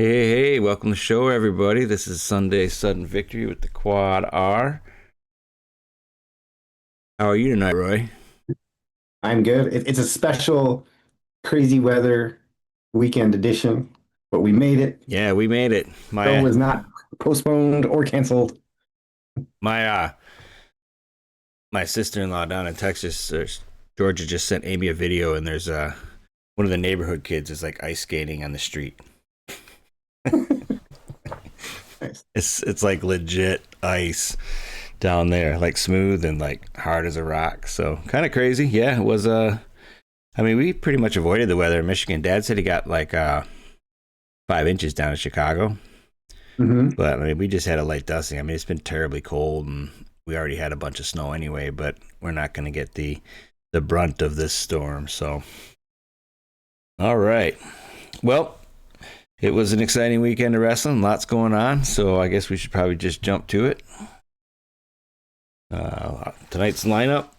Hey, welcome to the show, everybody. This is Sunday Sudden Victory with the Quad R. How are you tonight, Roy? I'm good. It's a special crazy weather weekend edition, but we made it. Yeah, we made it. Show My was not postponed or canceled. my uh my sister-in-law down in Texas, Georgia, just sent Amy a video, and there's one of the neighborhood kids is like ice skating on the street. Nice. It's like legit ice down there, like smooth and like hard as a rock. So kind of crazy. Yeah, it was. I mean, we pretty much avoided the weather in Michigan. Dad said he got like 5 inches down in Chicago. Hmm. But I mean, we just had a light dusting. I mean, it's been terribly cold, and we already had a bunch of snow anyway. But we're not going to get the brunt of this storm. So, all right. Well, it was an exciting weekend of wrestling. Lots going on. So I guess we should probably just jump to it. Tonight's lineup: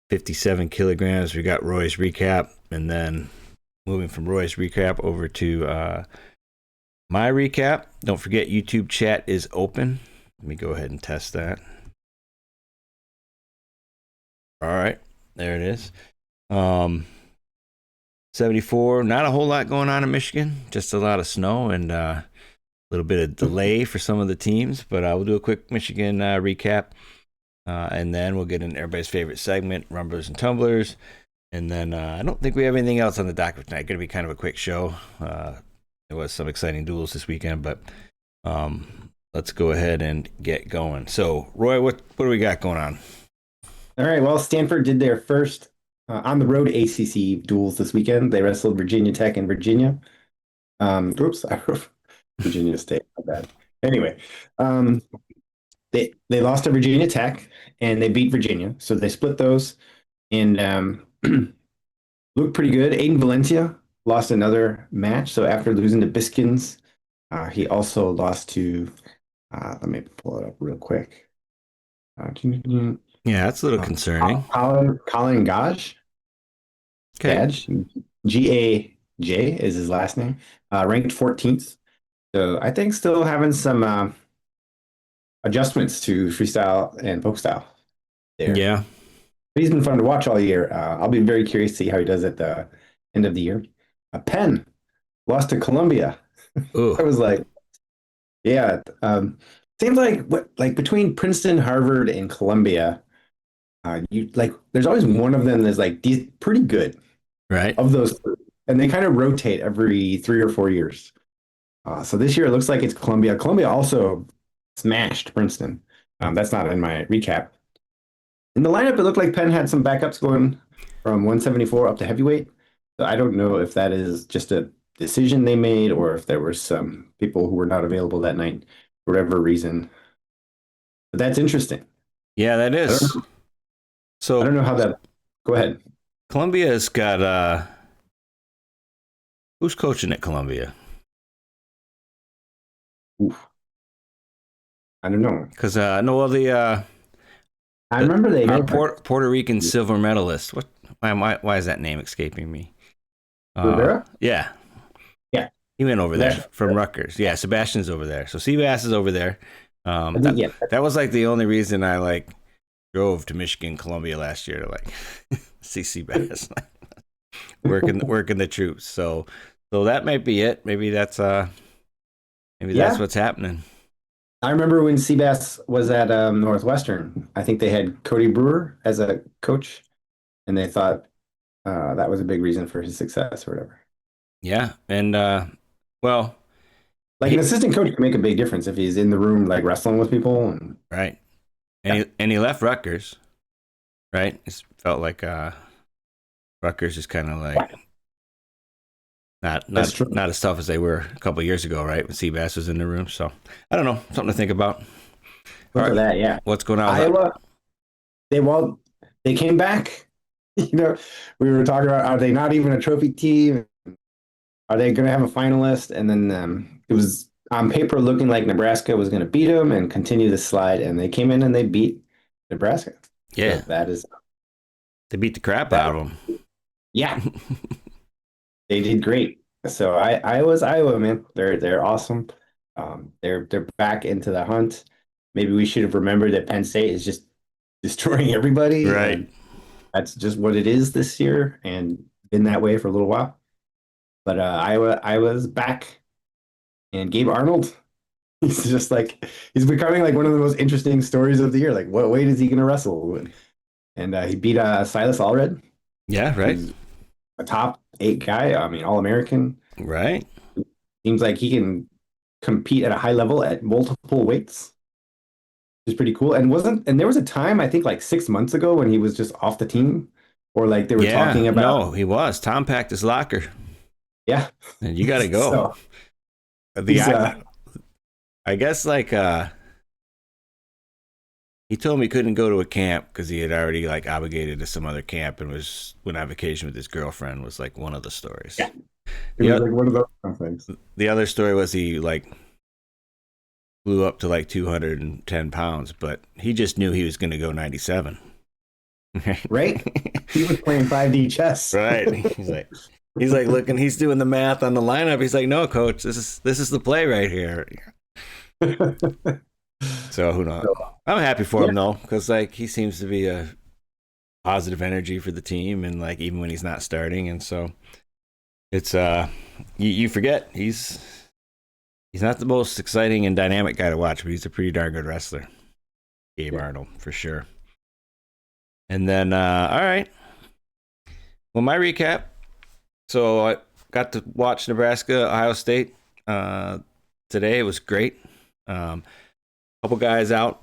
57 kilograms. We got Roy's recap, and then moving from Roy's recap over to my recap. Don't forget, YouTube chat is open. Let me go ahead and test that. All right, there it is. 74. Not a whole lot going on in Michigan. Just a lot of snow and a little bit of delay for some of the teams. But we'll do a quick Michigan recap, and then we'll get into everybody's favorite segment, Rumblers and Tumblers. And then I don't think we have anything else on the docket tonight. Going to be kind of a quick show. There was some exciting duels this weekend, but let's go ahead and get going. So, Roy, what do we got going on? All right. Well, Stanford did their first on the road ACC duels this weekend. They wrestled Virginia Tech and Virginia. Oops, I wrote Virginia State. My bad. Anyway, um, they lost to Virginia Tech and they beat Virginia, so they split those and looked pretty good. Aiden Valencia lost another match. So after losing to Biskins, he also lost to, let me pull it up real quick. Uh, Yeah, that's a little concerning. Colin Gage, Okay. Gaj is his last name, ranked 14th. So I think still having some adjustments to freestyle and folk style there. Yeah. But he's been fun to watch all year. I'll be very curious to see how he does at the end of the year. Penn lost to Columbia. I Ooh. was like, yeah. Seems like between Princeton, Harvard, and Columbia, you like there's always one of them that's like pretty good Right. of those three. And they kind of rotate every 3 or 4 years. So this year it looks like it's Columbia. Columbia also smashed Princeton. That's not in my recap. In the lineup, it looked like Penn had some backups going from 174 up to heavyweight. So I don't know if that is just a decision they made or if there were some people who were not available that night for whatever reason. But that's interesting. Yeah, that I don't is. know, I don't So know how that. Go ahead. Columbia's got who's coaching at Columbia? Oof, I don't know. Because no, well I the remember they our met Puerto Rican silver medalist. What? Why is that name escaping me? Rivera. Yeah, Yeah, he went over there Sebastian. from Rutgers. Yeah, Sebastian's over there. So Seabass is over there. I think That yeah. that was like the only reason I like drove to Michigan, Columbia last year to like see Seabass working the troops. So that might be it. Maybe that's Yeah, what's happening. I remember when Seabass was at Northwestern. I think they had Cody Brewer as a coach, and they thought that was a big reason for his success or whatever. Yeah, and well, Like an he, assistant coach can make a big difference if he's in the room like wrestling with people. And right, and yeah, he left Rutgers, right? It felt like Rutgers is kind of like not that's not true. not as tough as they were a couple of years ago, right? When Seabass was in the room, so I don't know, something to think about. All Look at right, that. Yeah, what's going on with Iowa. They well, they came back. You know, we were talking about are they not even a trophy team? Are they going to have a finalist? And then it was on paper looking like Nebraska was going to beat them and continue the slide, and they came in and they beat Nebraska. So Yeah, that is they beat the crap that. out of Yeah, they did great. So I was Iowa, man. They're awesome. They're back into the hunt. Maybe we should have remembered that Penn State is just destroying everybody, Right. and that's just what it is this year, and been that way for a little while. But Iowa's back, and Gabe Arnold, he's just like he's becoming like one of the most interesting stories of the year. Like, what weight is he going to wrestle? And he beat Silas Allred, Yeah. Right. who's a top 8 guy. I mean, All American. Right. Seems like he can compete at a high level at multiple weights, which is pretty cool. And there was a time I think like 6 months ago when he was just off the team, or like they were Yeah. talking about, No, he was. Tom packed his locker, yeah. and you got to go. So The he's I guess like he told me he couldn't go to a camp because he had already like obligated to some other camp and went on vacation with his girlfriend was like one of the stories. yeah, it was The like one of those things. the other story was he like blew up to like 210 pounds, but he just knew he was going to go 97. Right? He was playing 5D chess. Right. He's like looking. He's doing the math on the lineup. He's like, no, coach, this is the play right here. So who knows? I'm happy for him though, because like he seems to be a positive energy for the team, and like even when he's not starting, and so it's you forget he's not the most exciting and dynamic guy to watch, but he's a pretty darn good wrestler. Gabe Arnold for sure. And then all right, well my recap. So I got to watch Nebraska Ohio State today. It was great. Couple guys out.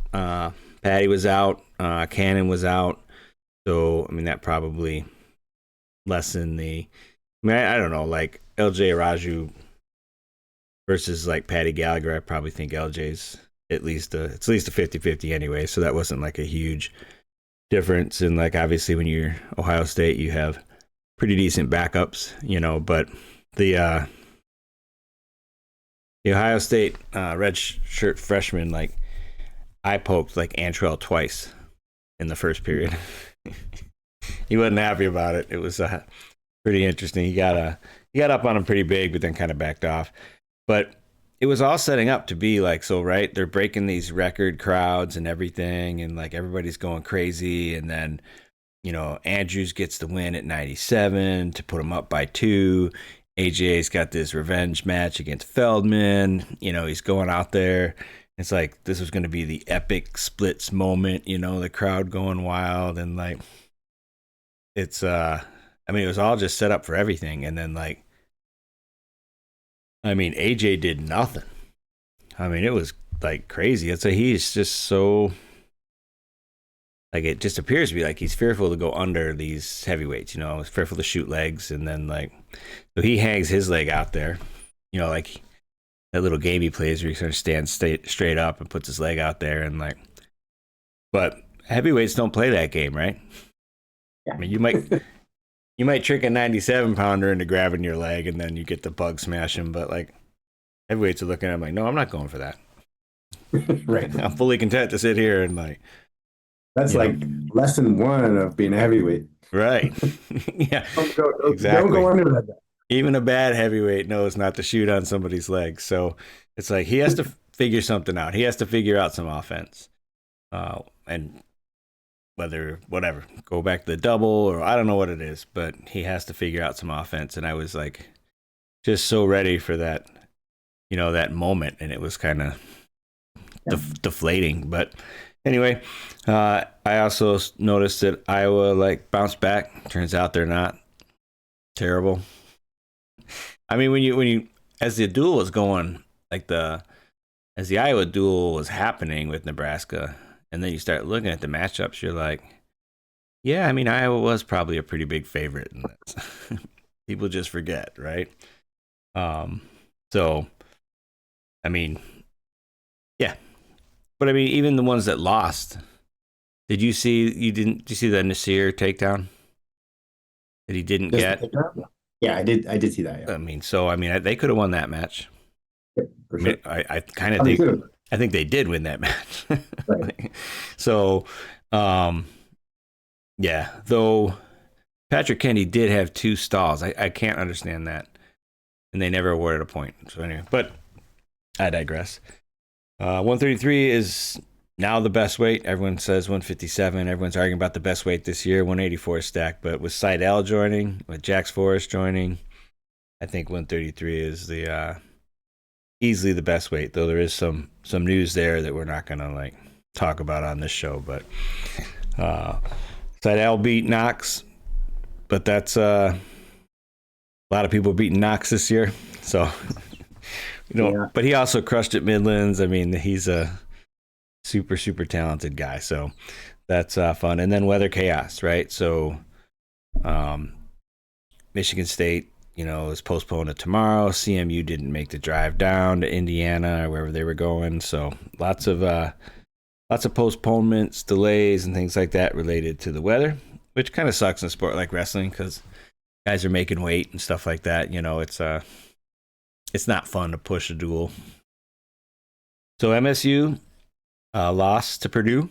Patty was out. Cannon was out. So I mean that probably lessened the. I mean I don't know, like LJ Raju versus like Patty Gallagher. I probably think LJ's it's at least a 50-50 anyway. So that wasn't like a huge difference. And like obviously when you're Ohio State, you have pretty decent backups, But the the Ohio State red shirt freshman, like I poked like Antrell twice in the first period. He wasn't happy about it. It was pretty interesting. He got up on him pretty big, but then kind of backed off. But it was all setting up to be like so, right? They're breaking these record crowds and everything, and like everybody's going crazy, and then Andrews gets the win at 97 to put him up by 2. AJ's got this revenge match against Feldman. He's going out there. It's like this was going to be the epic splits moment, the crowd going wild, and like it's I mean it was all just set up for everything, and then like I mean AJ did nothing. I mean it was like crazy. It's like he's just so like it just appears to be like he's fearful to go under these heavyweights, he's fearful to shoot legs, and then like so he hangs his leg out there, like that little game he plays where he sort of stands straight up and puts his leg out there, and like but heavyweights don't play that game, right? Yeah. I mean you might trick a 97-pounder into grabbing your leg and then you get the bug smash him, but like heavyweights are looking at him like, no, I'm not going for that. Right. I'm fully content to sit here and like That's like lesson 1 of being a heavyweight. right. Yeah, Don't exactly. go under that. Even a bad heavyweight knows not to shoot on somebody's legs. So it's like he has to figure something out. He has to figure out some offense. And whatever, go back to the double or I don't know what it is, but he has to figure out some offense. And I was like just so ready for that, that moment. And it was kind of deflating. But anyway, I also noticed that Iowa like bounced back. Turns out they're not terrible. I mean, when you as the duel was going, like as the Iowa duel was happening with Nebraska, and then you start looking at the matchups, you're like, yeah, I mean, Iowa was probably a pretty big favorite in this. People just forget, right? So, I mean, yeah, but I mean, even the ones that lost, did you see the Nasir takedown that he didn't get? Yeah, I did see that. Yeah. I mean, they could have won that match. For sure. I kind of think I think they did win that match. Right. So, yeah, though Patrick Kenny did have 2 stalls. I can't understand that. and they never awarded a point. So anyway, but I digress. 133 is now the best weight. Everyone says 157. Everyone's arguing about the best weight this year. 184 is stacked, but with Seidel joining, with Jax Forrest joining, I think 133 is the easily the best weight. Though there is some news there that we're not gonna like talk about on this show. But Seidel beat Knox, but that's a lot of people beating Knox this year. So Yeah. but he also crushed at Midlands. I mean, he's a super talented guy. So that's fun. And then Weather Chaos, right? So um, Michigan State, is postponed to tomorrow. CMU didn't make the drive down to Indiana or wherever they were going. So lots of postponements, delays, and things like that related to the weather, which kind of sucks in a sport like wrestling because guys are making weight and stuff like that. It's not fun to push a duel. So MSU lost to Purdue,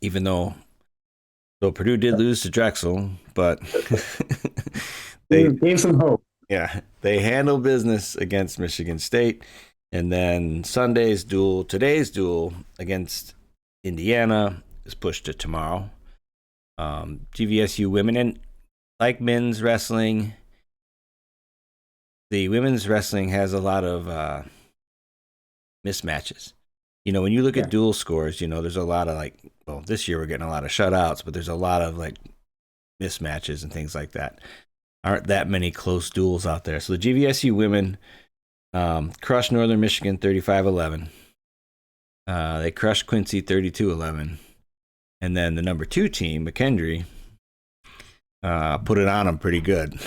even though Purdue did lose to Drexel, but they Gave some hope. they handle business against Michigan State, and then today's duel against Indiana is pushed to tomorrow. GVSU women, and like men's wrestling, the women's wrestling has a lot of mismatches. When you look at dual scores, there's a lot of this year we're getting a lot of shutouts, but there's a lot of mismatches and things like that. Aren't that many close duels out there. So the GVSU women crushed Northern Michigan 35-11. They crushed Quincy 32-11. And then the number 2 team, McKendree, put it on them pretty good.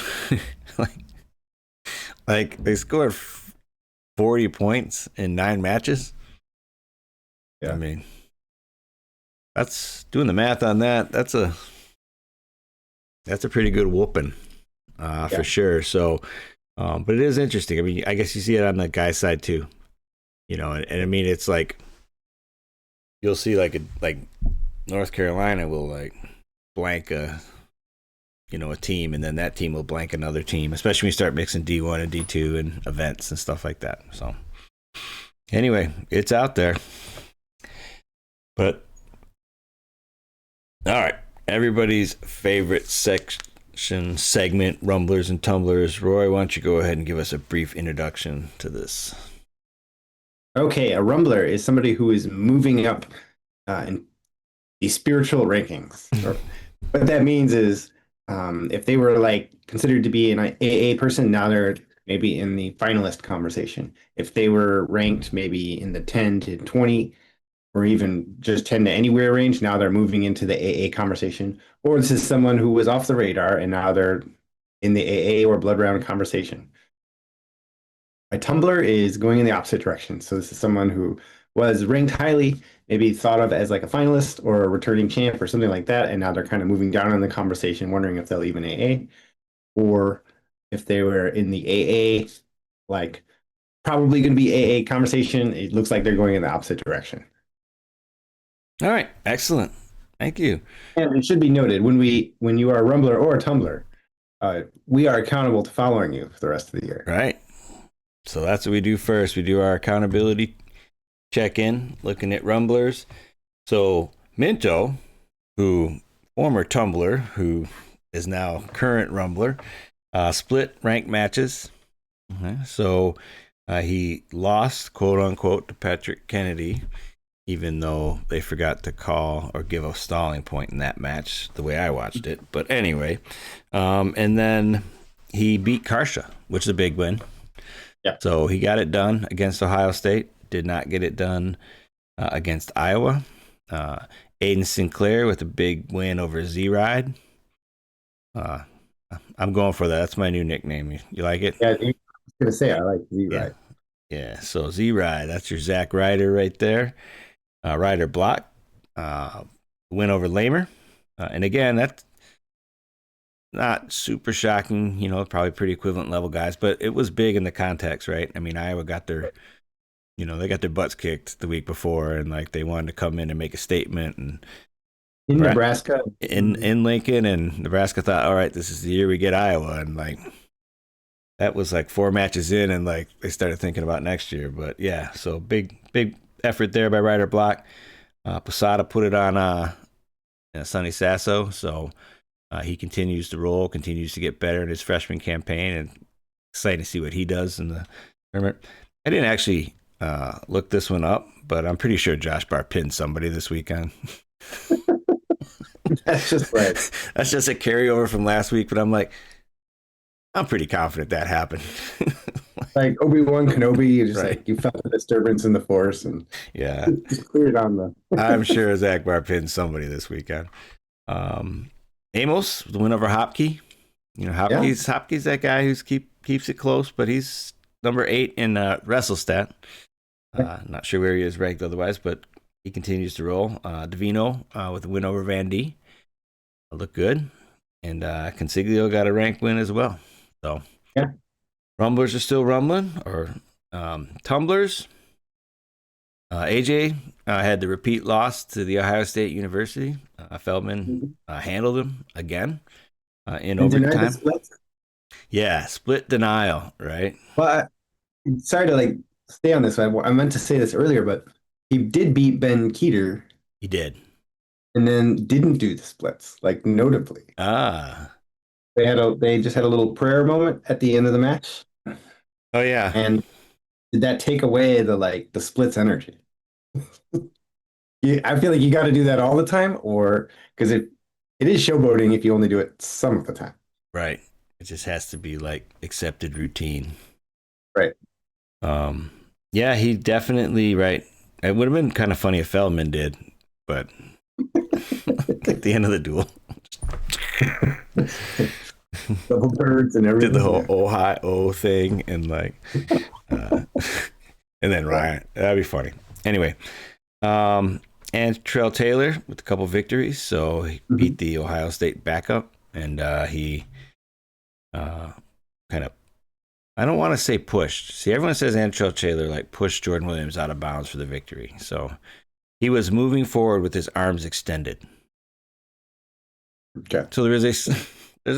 They scored 40 points in 9 matches. Yeah. I mean, that's doing the math on that. That's a pretty good whooping, for sure. So, but it is interesting. I mean, I guess you see it on the guy's side too, and I mean, it's like you'll see like North Carolina will blank a team, and then that team will blank another team, especially when you start mixing D1 and D2 and events and stuff like that. So, anyway, it's out there. But all right, everybody's favorite segment, Rumblers and Tumblers. Roy, why don't you go ahead and give us a brief introduction to this? Okay, a Rumbler is somebody who is moving up in the spiritual rankings. What that means is if they were considered to be an AA person, now they're maybe in the finalist conversation. If they were ranked maybe in the 10 to 20 or even just 10 to anywhere range, now they're moving into the AA conversation. Or this is someone who was off the radar and now they're in the AA or blood round conversation. My Tumblr is going in the opposite direction. So this is someone who was ranked highly, maybe thought of as a finalist or a returning champ or something like that, and now they're kind of moving down in the conversation, wondering if they'll even AA, or if they were in the AA, probably going to be AA conversation. It looks like they're going in the opposite direction. All right, excellent. Thank you. And it should be noted when you are a Rumbler or a Tumblr, we are accountable to following you for the rest of the year. Right. So that's what we do first. We do our accountability check-in, looking at Rumblers. So Minto, former Tumblr, who is now current Rumbler, split ranked matches. Okay. So he lost, quote unquote, to Patrick Kennedy, even though they forgot to call or give a stalling point in that match the way I watched it. But anyway, and then he beat Karsha, which is a big win. Yeah. So he got it done against Ohio State, did not get it done against Iowa. Aiden Sinclair with a big win over Z-Ride. I'm going for that. That's my new nickname. You like it? Yeah, I was going to say I like Z-Ride. Yeah, so Z-Ride, that's your Zach Ryder right there. Ryder block, win over Lamer. And again, that's not super shocking, probably pretty equivalent level guys, but it was big in the context, right? I mean, Iowa got their, they got their butts kicked the week before, and they wanted to come in and make a statement. And in Nebraska, in Lincoln, and Nebraska thought, all right, this is the year we get Iowa, and that was like 4 matches in, and like they started thinking about next year. But yeah, so big effort there by Ryder Block. Posada put it on Sonny Sasso, so he continues to roll, continues to get better in his freshman campaign, and excited to see what he does in the tournament. I didn't actually look this one up, but I'm pretty sure Josh Barr pinned somebody this weekend. That's just right. That's just a carryover from last week, but I'm like, I'm pretty confident that happened. Like Obi-Wan Kenobi, you just Right. like you felt the disturbance in the force and Yeah. just cleared on the. I'm sure Zach Barr pinned somebody this weekend. Um, Amos, the win over Hopkey. Yeah. Hopkey's that guy who's keeps it close, but he's number 8 in WrestleStat. Not sure where he is ranked otherwise, but he continues to roll. Davino with a win over Van D. Look good. And Consiglio got a ranked win as well. So Yeah. Rumblers are still rumbling, or Tumblers. AJ had the repeat loss to the Ohio State University. Feldman handled him again in And denied the overtime. split. Yeah, split denial, right? But sorry to like stay on this. I meant to say this earlier, but he did beat Ben Keeter He did. and then didn't do the splits, like notably. Ah. They just had a little prayer moment at the end of the match. Oh, yeah. And did that take away the splits energy? I feel like you got to do that all the time, or because it is showboating if you only do it some of the time. Right. It just has to be like accepted routine. Right. Um, yeah, he definitely, right. It would have been kind of funny if Feldman did, but at the end of the duel, Double birds and everything. did the whole oh hi oh thing, and like, uh, and then Ryan. That'd be funny. Anyway, and Trell Taylor with a couple victories, so he beat the Ohio State backup, and he kind of, I don't want to say pushed. See, everyone says Antrell Taylor like pushed Jordan Williams out of bounds for the victory. So he was moving forward with his arms extended. Okay. So there's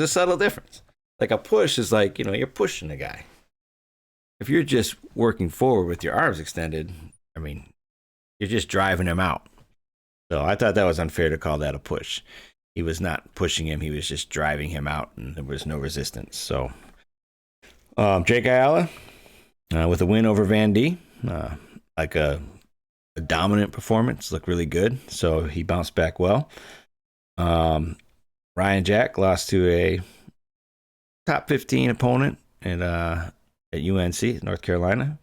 a subtle difference. Like a push is like, you're pushing a guy. If you're just working forward with your arms extended, I mean, you're just driving him out. So I thought that was unfair to call that a push. He was not pushing him. He was just driving him out, and there was no resistance. So Jake Ayala with a win over Van D. Like a dominant performance. Looked really good. So he bounced back well. Ryan Jack lost to a top 15 opponent at UNC, North Carolina.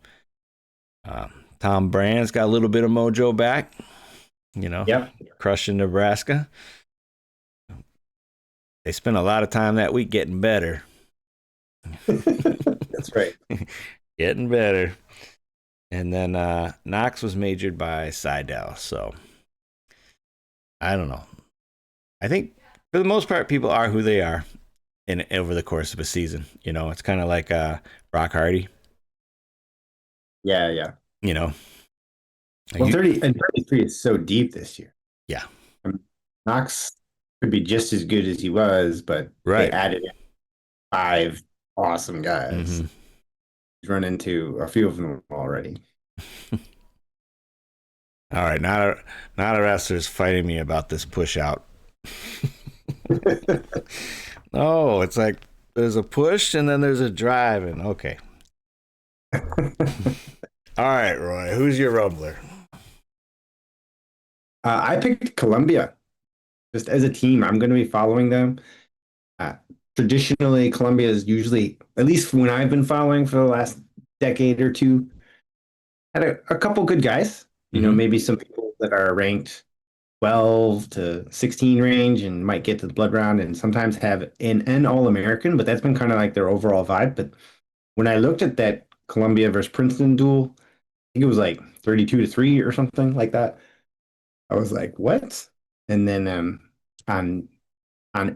Tom Brand's got a little bit of mojo back, Yep. crushing Nebraska. They spent a lot of time that week getting better. That's right. Getting better. And then Knox was majored by Seidel. So I don't know. I think for the most part, people are who they are over the course of a season. It's kind of like Brock Hardy. Yeah, yeah. Well, 30 and 33 is so deep this year. Yeah. Knox could be just as good as he was, but Right. they added in 5 awesome guys. Mm-hmm. He's run into a few of them already. All right, not a wrestler's fighting me about this push out. No, it's like there's a push and then there's a drive, and okay. All right, Roy, who's your rumbler? I picked Columbia. Just as a team, I'm going to be following them. Traditionally, Columbia is usually, at least when I've been following for the last decade or two, had a couple good guys. Maybe some people that are ranked 12 to 16 range and might get to the blood round and sometimes have an All-American, but that's been kind of like their overall vibe. But when I looked at that Columbia versus Princeton duel, I think it was like 32-3 or something like that. I was like, what? And then on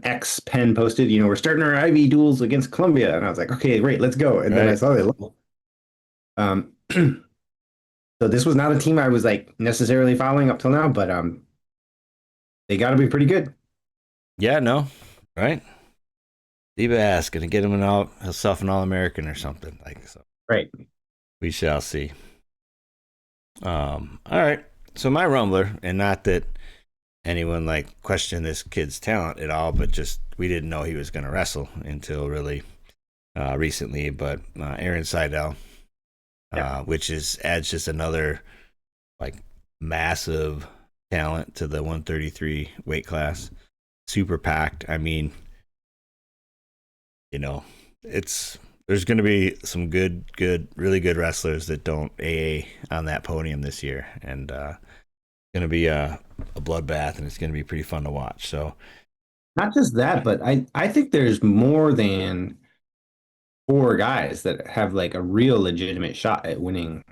X Penn posted, we're starting our Ivy duels against Columbia. And I was like, okay, great, let's go. And then I saw they lost. So this was not a team I was like necessarily following up till now, but they got to be pretty good. Yeah, no, right? Seabass gonna get himself an All American or something like so. Right. We shall see. All right. So my rumbler, and not that anyone like questioned this kid's talent at all, but just we didn't know he was going to wrestle until really recently. But Aaron Seidel, Yeah. which adds just another like massive talent to the 133 weight class, super packed. I mean, you know, it's there's going to be some really good wrestlers that don't AA on that podium this year, and going to be a bloodbath, and it's going to be pretty fun to watch. So Not just that, but I think there's more than four guys that have like a real legitimate shot at winning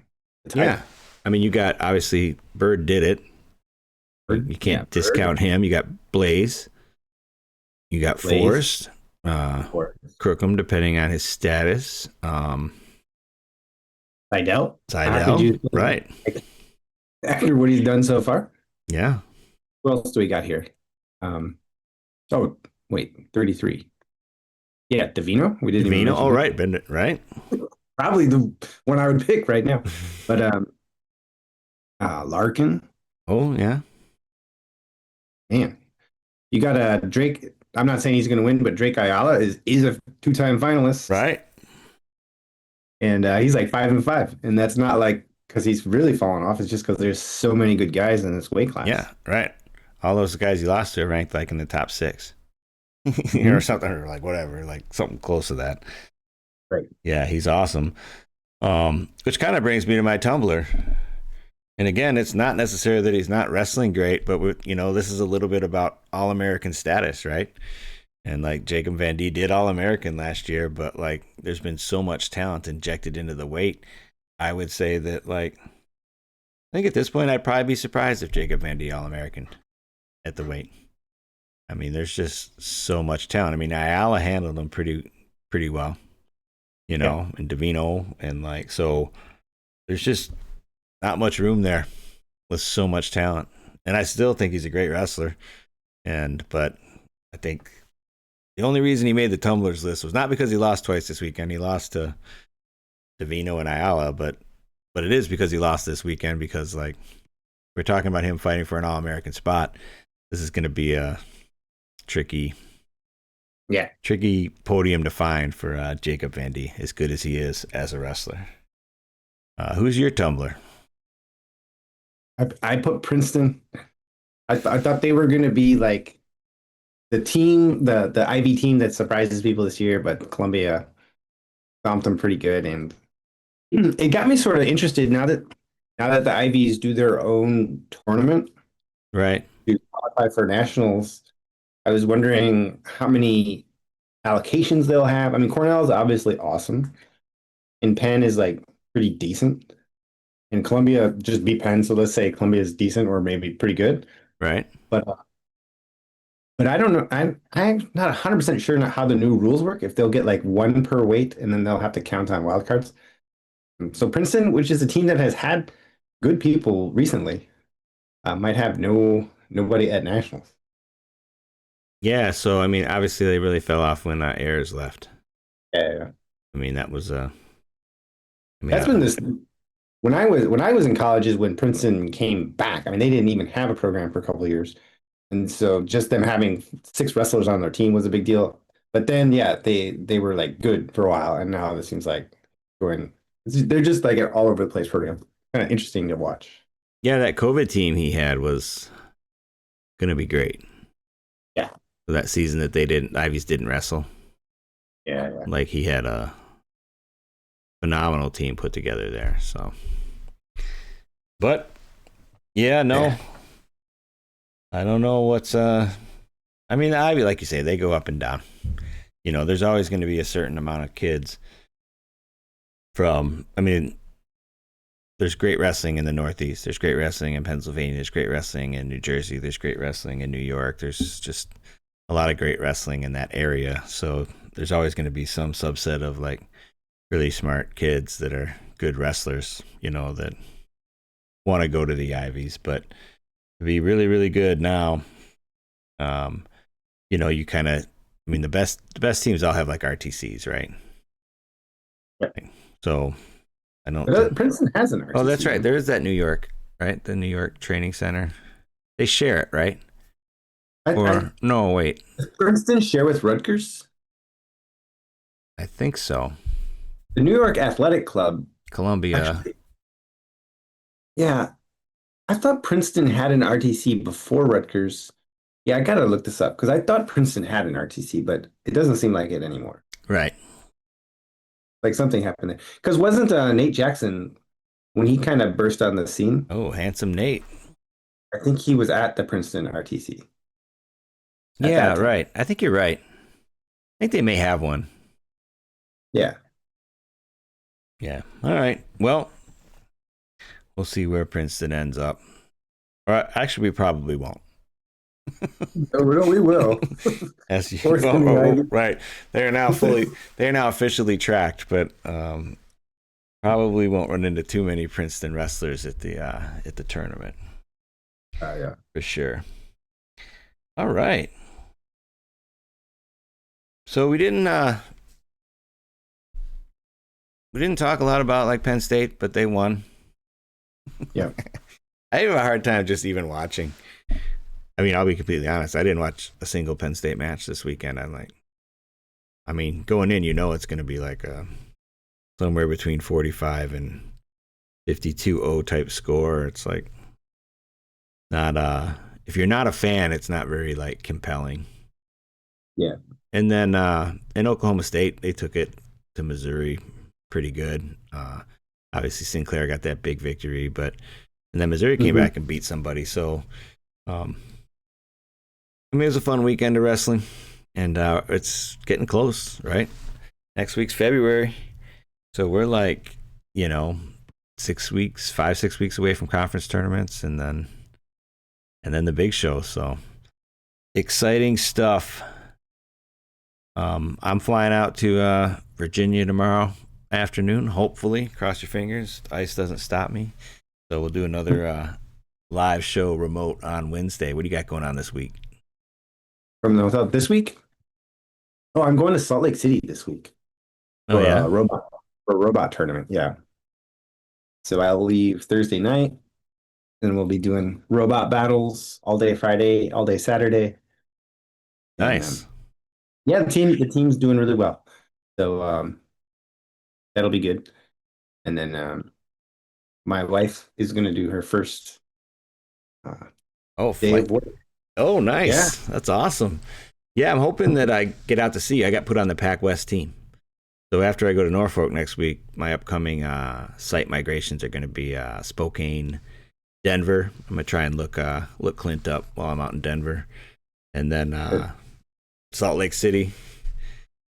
the yeah, title. I mean, you got obviously Bird did it. You Yeah, can't Bird, discount him. You got Blaze. You got Blaze, Forrest. Uh, of course. Crookham, depending on his status. Seidel. How could Seidel, you right? like, after what he's done so far? Yeah, Who else do we got here? Um, oh, wait, 33. Yeah, Davino. We didn't even Davino. mention Oh, him. right, Bend right. Probably the one I would pick right now. But Larkin, Oh, yeah, man, you got Drake. I'm not saying he's going to win, but Drake Ayala is a two-time finalist, right. and he's like 5-5, and that's not like because he's really fallen off. It's just because there's so many good guys in this weight Yeah, class. right. All those guys he lost to are ranked like in the top six, or Hmm. something, or like whatever, like something close to that. Right. Yeah, he's awesome. Which kind of brings me to my Tumblr. And again, it's not necessarily that he's not wrestling great, but this is a little bit about All American status, right? And like Jacob Van D did All American last year, but like there's been so much talent injected into the weight. I would say that like I think at this point I'd probably be surprised if Jacob Van D All American at the weight. I mean, there's just so much talent. I mean, Ayala handled him pretty well, Yeah. and Davino, and like so there's just not much room there with so much talent. And I still think he's a great wrestler. But I think the only reason he made the tumblers list was not because he lost twice this weekend. He lost to Davino and Ayala, but it is because he lost this weekend because like we're talking about him fighting for an All American spot. This is going to be a tricky Yeah. podium to find for Jacob Van D, as good as he is as a wrestler. Who's your tumbler? I put Princeton. I thought they were going to be like the team, the Ivy team that surprises people this year, but Columbia stomped them pretty good, and it got me sort of interested now that the Ivies do their own tournament Right, to qualify for nationals. I was wondering how many allocations they'll have. I mean, Cornell is obviously awesome, and Penn is like pretty decent, and Columbia just beat Penn, so let's say Columbia is decent or maybe pretty good. right. But I don't know. I'm not 100% sure how the new rules work. If they'll get like one per weight, and then they'll have to count on wildcards. So Princeton, which is a team that has had good people recently, might have nobody at nationals. Yeah, so I mean, obviously they really fell off when Ayers left. Yeah, I mean, that was I mean, that's been this when I was in college is when Princeton came back. I mean, they didn't even have a program for a couple of years, and so just them having six wrestlers on their team was a big deal. But then, yeah, they were like good for a while, and now it seems like going. They're just like an all over the place program. Kind of interesting to watch. yeah, that COVID team he had was gonna be great. Yeah, So that season that Ivies didn't wrestle, yeah, yeah. like he had a phenomenal team put together there. So, but yeah, no, Yeah. I don't know what's. I mean, the Ivy, like you say, they go up and down. There's always going to be a certain amount of kids from. I mean, there's great wrestling in the Northeast. There's great wrestling in Pennsylvania. There's great wrestling in New Jersey. There's great wrestling in New York. There's just a lot of great wrestling in that area. So there's always going to be some subset of like really smart kids that are good wrestlers, that want to go to the Ivies. But to be really, really good now, you kind of I mean, the best teams all have like RTCs, right? Yeah. So I don't think. Princeton has an Oh, that's RTC, right. don't There's that New York, right? The New York Training Center. They share it, right? they? Or no, wait. Does Princeton share with Rutgers? I think so. The New York Athletic Club, Columbia. actually, yeah, I thought Princeton had an RTC before Rutgers. Yeah, I gotta look this up because I thought Princeton had an RTC, but it doesn't seem like it anymore. Right. Like something happened there. Because wasn't Nate Jackson when he kind of burst on the scene? Oh, handsome Nate. I think he was at the Princeton RTC at Yeah, that time. right. I think you're right. I think they may have one. Yeah. Yeah. All right. Well, we'll see where Princeton ends up. Or actually, we probably won't. Oh, we will. As you, Fourth in the Ivy. right, they're now officially tracked, but probably won't run into too many Princeton wrestlers at the tournament Yeah. for sure. All right, so we didn't talk a lot about like Penn State, but they won. Yeah. I have a hard time just even watching. I mean, I'll be completely honest. I didn't watch a single Penn State match this weekend. I mean, going in, it's going to be like somewhere between 45 and 52-0 type score. It's like not if you're not a fan, it's not very like compelling. Yeah. And then in Oklahoma State, they took it to Missouri pretty good. Obviously Sinclair got that big victory, but and then Missouri came back and beat somebody. So I mean, it was a fun weekend of wrestling, and it's getting close, right? Next week's February, so we're like, 6 weeks, 5, 6 weeks away from conference tournaments, and then the big show. So exciting stuff. I'm flying out to Virginia tomorrow afternoon. Hopefully, cross your fingers, ice doesn't stop me. So we'll do another live show remote on Wednesday. What do you got going on this week? From the hotel this week? Oh, I'm going to Salt Lake City this week Oh for yeah, a robot tournament. Yeah. So I'll leave Thursday night, and we'll be doing robot battles all day Friday, all day Saturday. And nice. yeah, the team's doing really well. So that'll be good. And then my wife is going to do her first uh, Oh, day flight. of work. Oh, Yeah. nice. That's awesome. Yeah, I'm hoping that I get out to see. I got put on the Pac West team. So after I go to Norfolk next week, my upcoming site migrations are going to be Spokane, Denver. I'm gonna try and look Clint up while I'm out in Denver, and then Salt Lake City,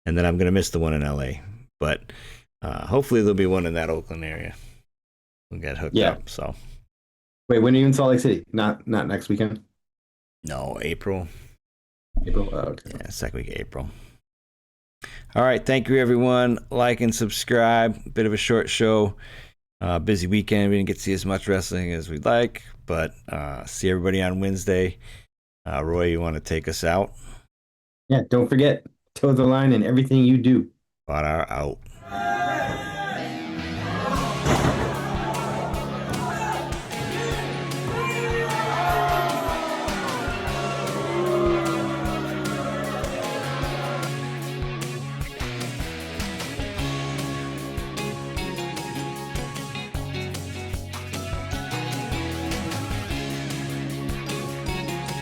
and then I'm gonna miss the one in LA. But hopefully there'll be one in that Oakland area. We'll get hooked Yeah. up. So Wait, when are you in Salt Lake City? Not next weekend? no, April. April? Oh, okay. Yeah, second week of April. All right, thank you everyone. Like and subscribe. Bit of a short show. Busy weekend. We didn't get to see as much wrestling as we'd like, but see everybody on Wednesday. Roy, you want to take us out? Yeah, don't forget, toe the line in everything you do. QuadR out.